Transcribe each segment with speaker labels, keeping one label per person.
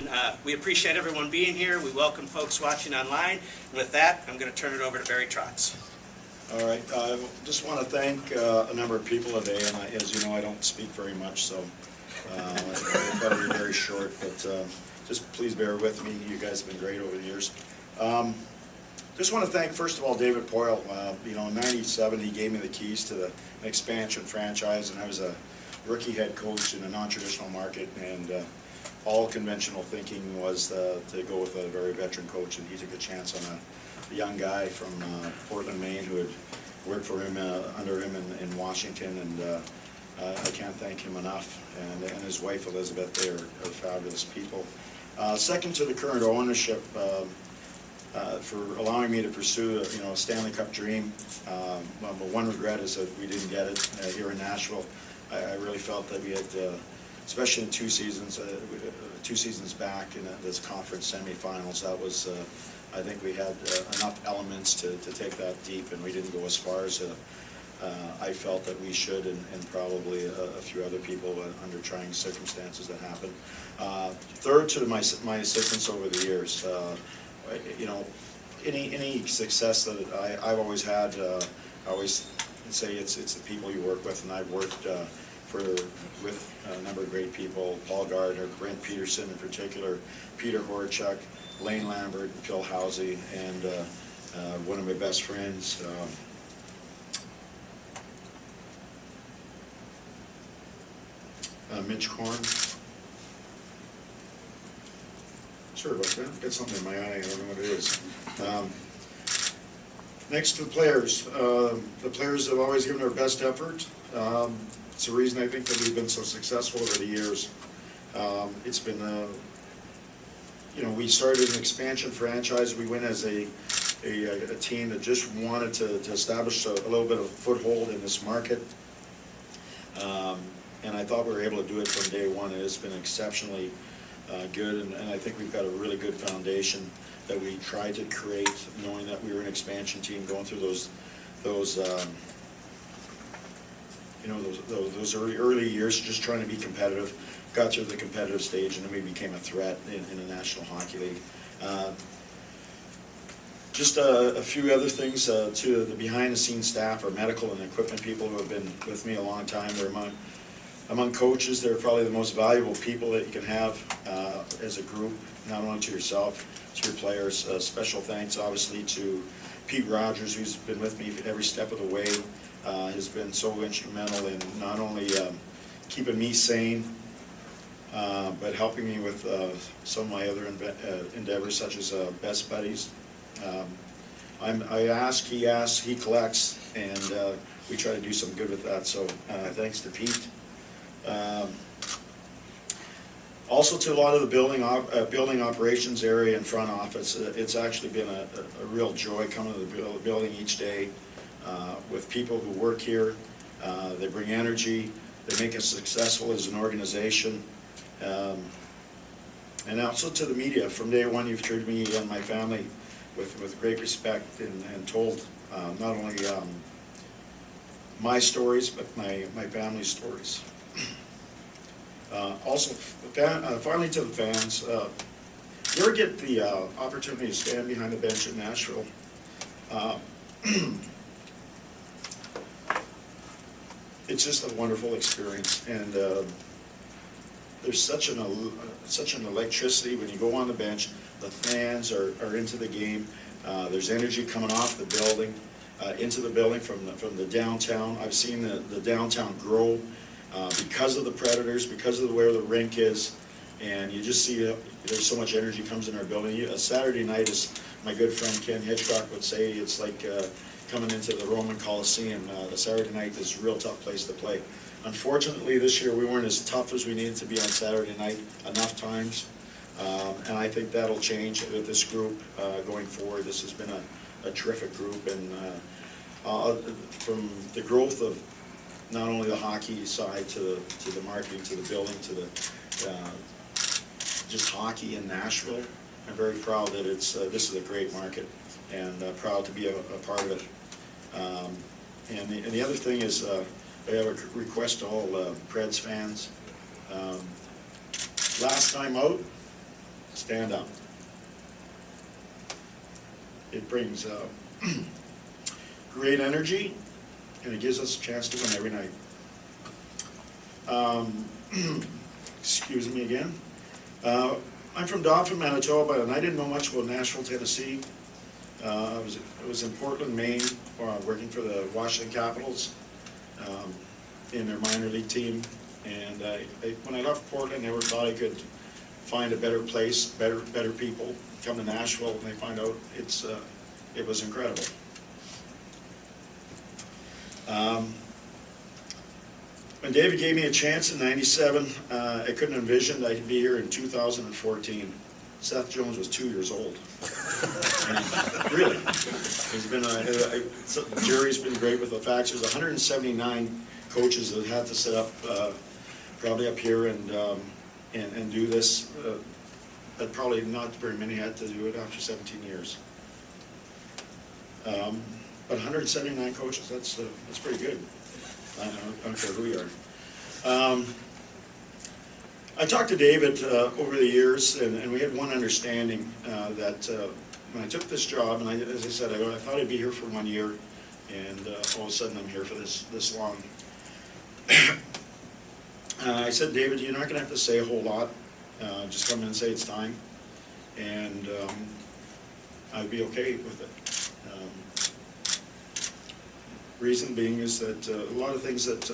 Speaker 1: everyone. We appreciate everyone being here. We welcome folks watching online. And with that, I'm going to turn it over to Barry Trotz.
Speaker 2: All right. I just want to thank a number of people today, and as you know, I don't speak very much, so I'll probably be very short, but just please bear with me. You guys have been great over the years. Just want to thank, first of all, David Poyle. In '97, he gave me the keys to an expansion franchise, and I was a rookie head coach in a non-traditional market, and all conventional thinking was to go with a very veteran coach, and he took a chance on a young guy from Portland, Maine, who had worked for him under him in Washington, and I can't thank him enough. And his wife Elizabeth, they are fabulous people. Second to the current ownership, for allowing me to pursue a Stanley Cup dream. One regret is that we didn't get it here in Nashville. I really felt that we had, especially in two seasons back in this conference semifinals, that was, I think we had enough elements to take that deep, and we didn't go as far as I felt that we should, and probably a few other people under trying circumstances that happened. Third to my assistants over the years. Any success that I've always had, I always say it's the people you work with, and I've worked with a number of great people: Paul Gardner, Brent Peterson in particular, Peter Horchuk, Lane Lambert, and Phil Housey, and one of my best friends, Mitch Korn. Sorry about that. I've got something in my eye. I don't know what it is. Next to the players have always given their best effort. It's the reason I think that we've been so successful over the years. It's been, we started an expansion franchise. We went as a team that just wanted to establish a little bit of a foothold in this market. And I thought we were able to do it from day one. It has been exceptionally good, and I think we've got a really good foundation that we tried to create, knowing that we were an expansion team, going through those early years, just trying to be competitive. Got through the competitive stage, and then we became a threat in the National Hockey League. Just a few other things to the behind-the-scenes staff, our medical and equipment people who have been with me a long time. They're among coaches, they're probably the most valuable people that you can have as a group, not only to yourself, to your players. Special thanks, obviously, to Pete Rogers, who's been with me every step of the way. Has been so instrumental in not only keeping me sane, but helping me with some of my other endeavors, such as Best Buddies. I ask, he asks, he collects, and we try to do some good with that. So thanks to Pete. Also to a lot of the building operations area and front office. It's actually been a real joy coming to the building each day with people who work here. They bring energy. They make us successful as an organization. And also to the media. From day one, you've treated me and my family with great respect, and told not only my stories, but my family's stories. Also, finally to the fans, you ever get the opportunity to stand behind the bench at Nashville? It's just a wonderful experience, and there's such an electricity when you go on the bench. The fans are into the game. There's energy coming off the building, into the building from the downtown. I've seen the downtown grow because of the Predators, because of where the rink is, and you just see there's so much energy comes in our building. A Saturday night, as my good friend Ken Hitchcock would say, it's like coming into the Roman Coliseum. A Saturday night is a real tough place to play. Unfortunately, this year we weren't as tough as we needed to be on Saturday night enough times, and I think that'll change with this group going forward. This has been a terrific group, and from the growth of not only the hockey side to the marketing, to the building, to the just hockey in Nashville. I'm very proud that this is a great market, and proud to be a part of it. And the other thing is, I have a request to all Preds fans. Last time out, stand up. It brings great energy, and it gives us a chance to win every night. Excuse me again. I'm from Dauphin, Manitoba, and I didn't know much about Nashville, Tennessee. I was in Portland, Maine, working for the Washington Capitals in their minor league team. And when I left Portland, I never thought I could find a better place, better people. Come to Nashville, and I find out it was incredible. When David gave me a chance in '97, I couldn't envision that I'd be here in 2014. Seth Jones was 2 years old. And really, he's been Jerry's been great with the facts. There's 179 coaches that had to set up, probably up here and do this. But probably not very many had to do it after 17 years. But 179 coaches, that's pretty good. I don't care who you are. I talked to David over the years, and we had one understanding that when I took this job, and as I said, I thought I'd be here for 1 year, and all of a sudden I'm here for this long. I said, David, you're not going to have to say a whole lot. Just come in and say it's time, and I'd be okay with it. Reason being is that a lot of things that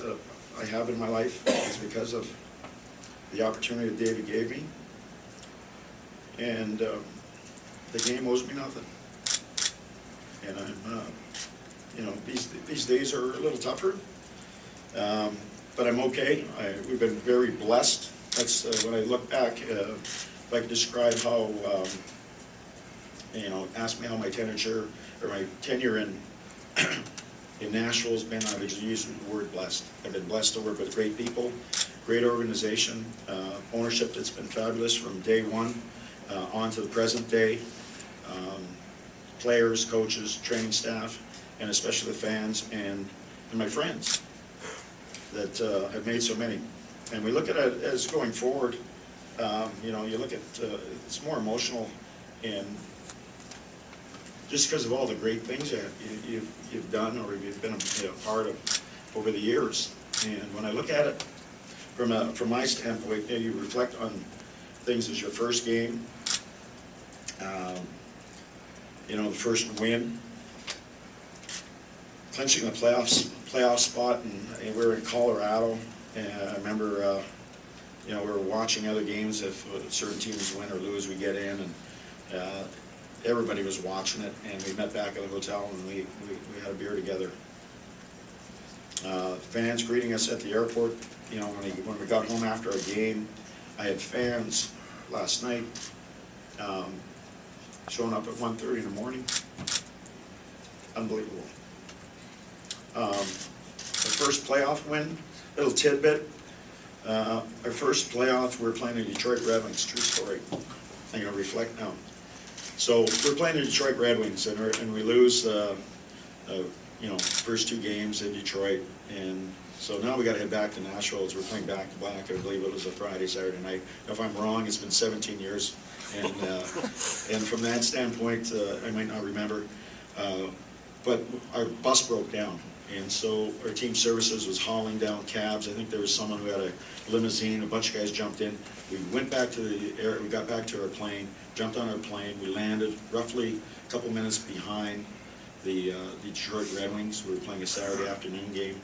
Speaker 2: I have in my life is because of the opportunity that David gave me, and the game owes me nothing. And I'm, these days are a little tougher, but I'm okay. We've been very blessed. That's when I look back. If I could describe how, ask me how my tenure in Nashville has been, I would just use the word blessed. I've been blessed to work with great people, great organization, ownership that's been fabulous from day one on to the present day, players, coaches, training staff, and especially the fans and my friends that have made so many. And we look at it as going forward, you look at, it's more emotional, and just because of all the great things that you've done or you've been a part of over the years. And when I look at it from my standpoint, you reflect on things as your first game, the first win, clinching the playoff spot, and we were in Colorado, and I remember, we were watching other games. If certain teams win or lose, we get in, and everybody was watching it, and we met back at the hotel, and we had a beer together. Fans greeting us at the airport. When we got home after a game, I had fans last night showing up at 1:30 in the morning. Unbelievable. Our first playoff win, little tidbit. Our first playoff, we were playing the Detroit Red Wings. True story. I'm going to reflect now. So we're playing the Detroit Red Wings, and we lose, first two games in Detroit, and so now we got to head back to Nashville as we're playing back to back. I believe it was a Friday, Saturday night. If I'm wrong, it's been 17 years, and from that standpoint, I might not remember, but our bus broke down, and so our team services was hauling down cabs. I think there was someone who had a limousine. A bunch of guys jumped in. We went back to the air. We got back to our plane. Jumped on our plane. We landed roughly a couple minutes behind the Detroit Red Wings. We were playing a Saturday afternoon game.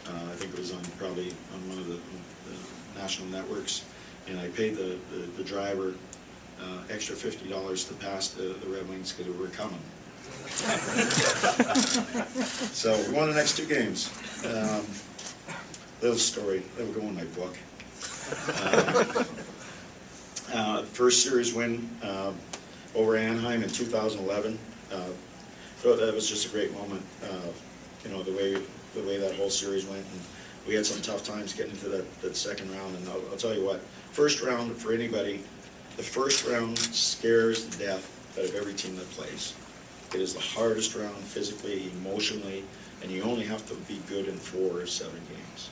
Speaker 2: I think it was probably on one of the national networks. And I paid the driver extra $50 to pass the Red Wings because we were coming. So we won the next two games. Little story. That'll go in my book. First series win over Anaheim in 2011. So that was just a great moment. The way that whole series went, and we had some tough times getting into that second round. And I'll tell you what, first round for anybody, the first round scares the death out of every team that plays. It is the hardest round physically, emotionally, and you only have to be good in 4 or 7 games,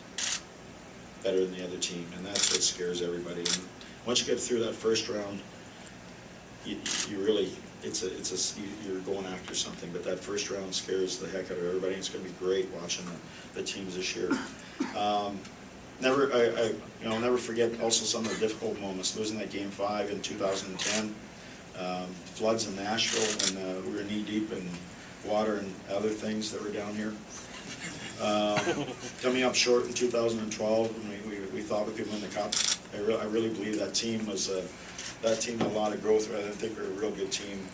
Speaker 2: better than the other team, and that's what scares everybody. And once you get through that first round, you really, you're going after something, but that first round scares the heck out of everybody. It's going to be great watching the teams this year. I'll never forget also some of the difficult moments. Losing that Game 5 in 2010, floods in Nashville, and we were knee deep in water and other things that were down here. Coming up short in 2012, when we thought we could win the cup. I really believe that team was that team had a lot of growth. I didn't think we were a real good team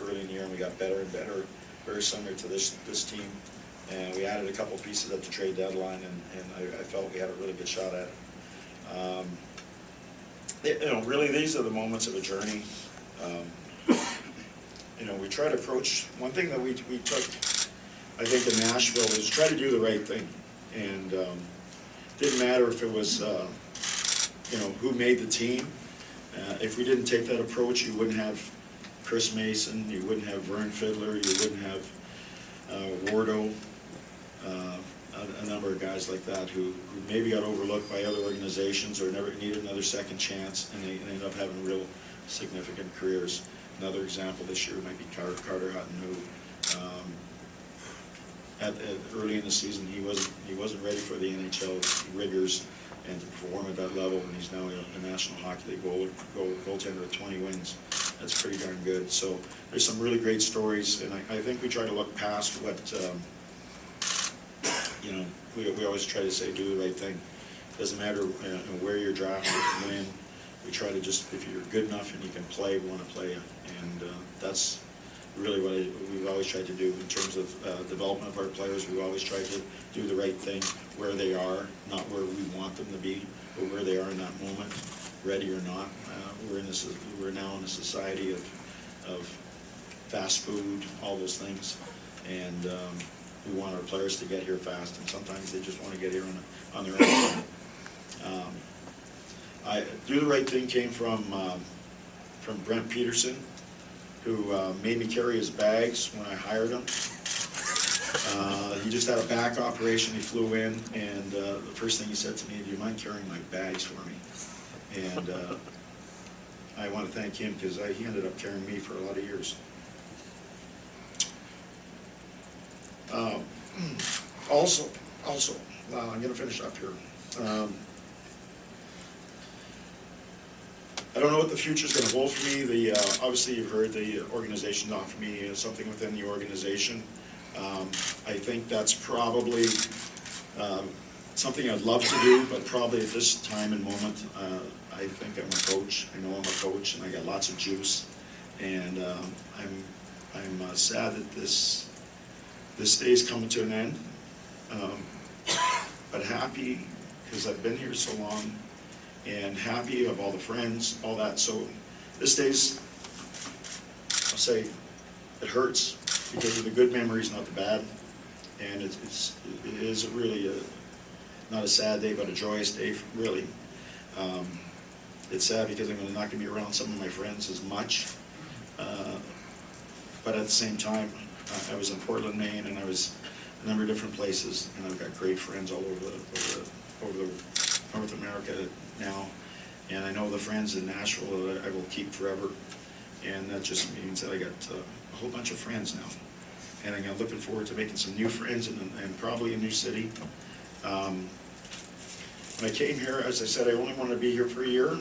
Speaker 2: early in the year, and we got better and better, very similar to this team. And we added a couple pieces at the trade deadline, and I felt we had a really good shot at it. Really, these are the moments of a journey. We try to approach, one thing that we took, I think, in Nashville is try to do the right thing. And didn't matter if it was, who made the team. If we didn't take that approach, you wouldn't have Chris Mason, you wouldn't have Vern Fiddler, you wouldn't have Wardo, a number of guys like that who maybe got overlooked by other organizations or never needed another second chance, and they ended up having real significant careers. Another example this year might be Carter Hutton, who early in the season he wasn't ready for the NHL rigors and to perform at that level, and he's now a National Hockey League goaltender with 20 wins. That's pretty darn good. So there's some really great stories, and I think we try to look past what, we always try to say do the right thing. Doesn't matter where you're drafted, when. We try to just, if you're good enough and you can play, we want to play you. And that's really what we've always tried to do in terms of development of our players. We've always tried to do the right thing where they are, not where we want them to be, but where they are in that moment, ready or not. We're now in a society of fast food, all those things, and we want our players to get here fast, and sometimes they just want to get here on their own. Do the right thing came from Brent Peterson, who made me carry his bags when I hired him. He just had a back operation. He flew in, and the first thing he said to me, "Do you mind carrying my bags for me?" And I want to thank him because he ended up carrying me for a lot of years. Also, I'm going to finish up here. I don't know what the future's going to hold for me. Obviously, you've heard the organization offer me something within the organization. I think that's probably something I'd love to do, but probably at this time and moment, I think I'm a coach. I know I'm a coach, and I got lots of juice. And I'm sad that this day is coming to an end, but happy because I've been here so long. And happy of all the friends, all that. So this day's, I'll say, it hurts because of the good memories, not the bad. And it is really not a sad day, but a joyous day, really. It's sad because I'm not going to be around some of my friends as much. But at the same time, I was in Portland, Maine, and I was a number of different places, and I've got great friends all over the North America now, and I know the friends in Nashville that I will keep forever, and that just means that I got a whole bunch of friends now, and I'm looking forward to making some new friends and probably a new city. When I came here, as I said, I only wanted to be here for a year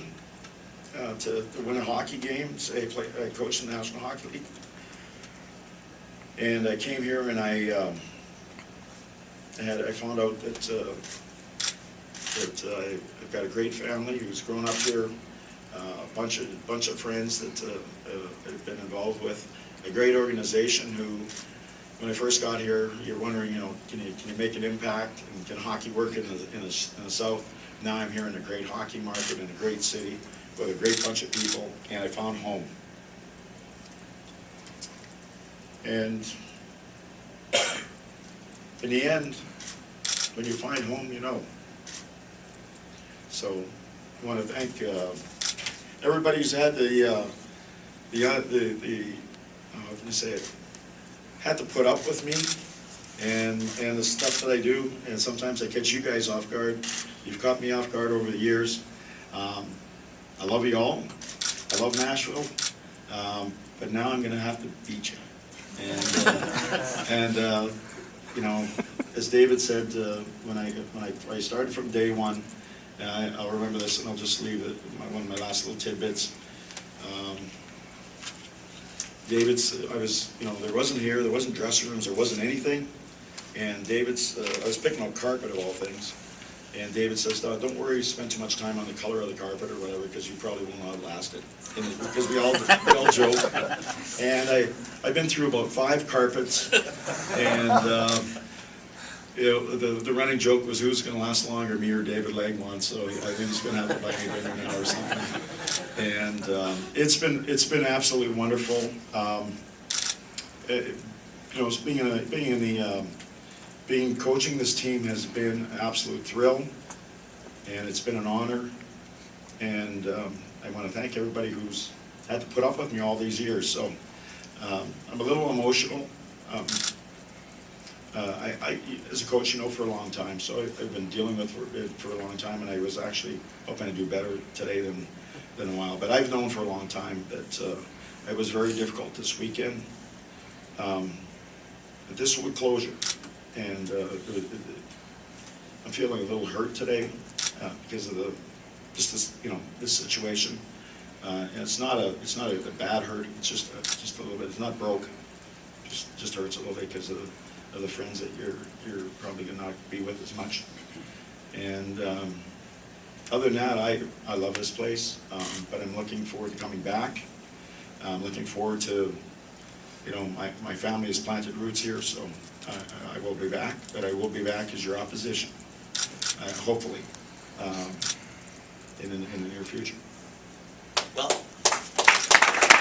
Speaker 2: to win a hockey game. Say I coached in the National Hockey League, and I came here and I found out that I've got a great family who's grown up here, a bunch of friends that I've been involved with, a great organization who, when I first got here, you're wondering, can you make an impact, and can hockey work in the South? Now I'm here in a great hockey market in a great city with a great bunch of people, and I found home. And in the end, when you find home, you know. So I want to thank everybody who's had how can I say it, had to put up with me and the stuff that I do, and sometimes I catch you guys off guard. You've caught me off guard over the years. I love you all. I love Nashville. But now I'm gonna have to beat you. And you know, as David said, when I started from day one, and I'll remember this, and I'll just leave it, one of my last little tidbits. David's, there wasn't dressing rooms, there wasn't anything, and David's, I was picking out carpet of all things, and David says, don't worry, spend too much time on the color of the carpet or whatever, because you probably won't outlast it. Because we all joke. And I've been through about 5 carpets, and the running joke was who's going to last longer, me or David Langmont. So I think he's going to have to buy me dinner now or something. And it's been absolutely wonderful. Coaching this team has been an absolute thrill, and it's been an honor. And I want to thank everybody who's had to put up with me all these years. So I'm a little emotional. I as a coach, for a long time, so I've been dealing with it for a long time, and I was actually hoping to do better today than a while. But I've known for a long time that it was very difficult this weekend. But this was closure, and I'm feeling a little hurt today because of this situation. And it's not a bad hurt. It's just a little bit. It's not broke. Just hurts a little bit because of the friends that you're probably gonna not be with as much. And other than that, I love this place, but I'm looking forward to coming back. I'm looking forward to, my family has planted roots here, so I will be back, but I will be back as your opposition, hopefully, in the near future.